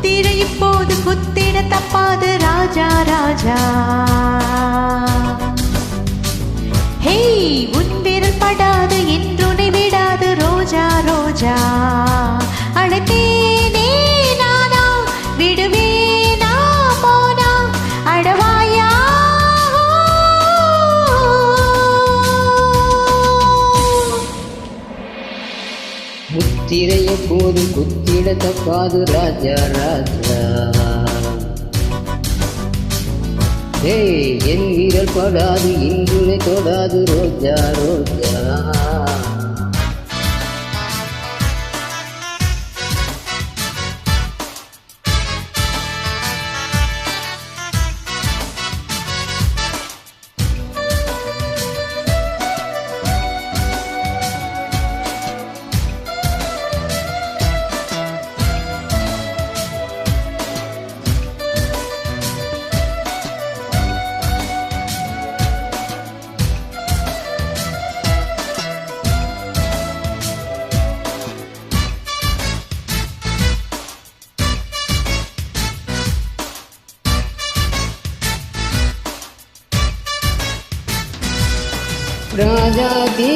முத்திரை இப்போது குத்திட தப்பாது ராஜா ராஜா. ஹே உன் விரல் படாது என்றுனை விடாது ரோஜா ரோஜா. அழைத்தேனே நானா விடுவேனா போனா அடவாயா. முத்திரைய போது குத்திட தப்பாது ராஜா ராஜா. என் வீரல் படாது இன்றுனை தொடாது ரோஜா ரோஜா. ராஜாதி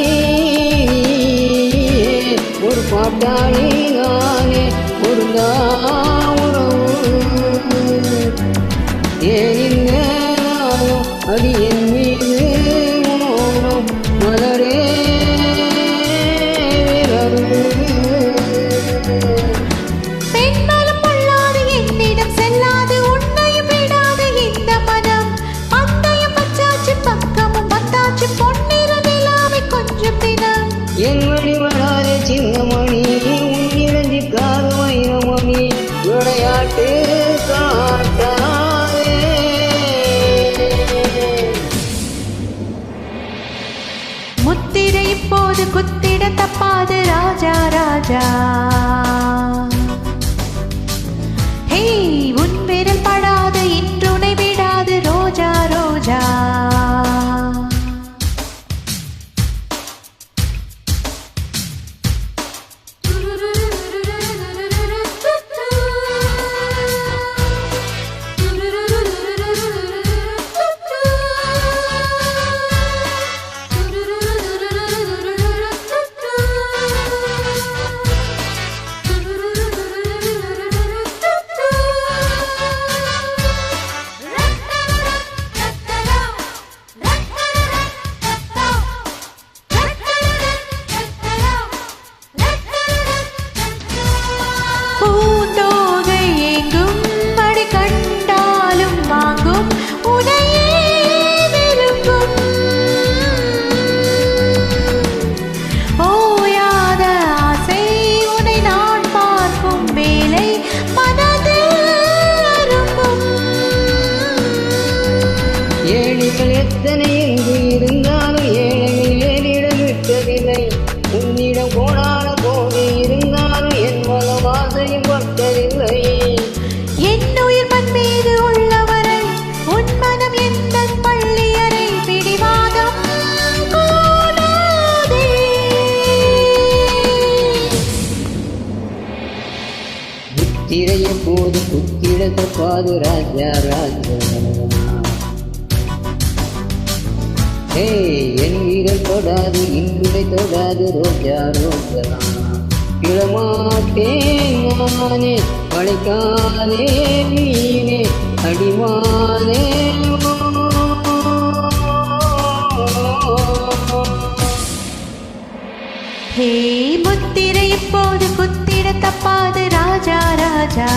ஒரு பாட்டாளி நானே பொருந்தா உறவு. ஏன் அடி என் மீது மலரே என் வழி வராதே சின்னமணி உன்னிழஞ்சி காது வைரமணி விளையாட்டு காட்டாதே. முத்திரை இப்போது குத்திட தப்பாது ராஜா ராஜா. ஹே உன் விரல் படாது இன்றுனை விடாது ரோஜா ரோஜா. ஏழைகள் எத்தனை எங்கு இருந்தாலும் ஏழைகள் ஏறிடம் விட்டதில்லை. உன்னிடம் கோடான கோடி இருந்தாலும் என் மனவாசையும் பட்டதில்லை. என் உயிர் மண் மீது உள்ளவரை உன் மனம் எந்த பள்ளியறை பிடிவாதம் கூடாதே. முத்திரைய போது குத்திட தப்பாது ராஜா ராஜா. என் வீரல் தொடாது இன்றுனை தொடாது ரோஜா ரோஜா. கிளமாட்டேன் நானே பழைக்காதே மீனே அடிமானே. ஹே முத்திரை இப்போது குத்திட தப்பாது ராஜா ராஜா.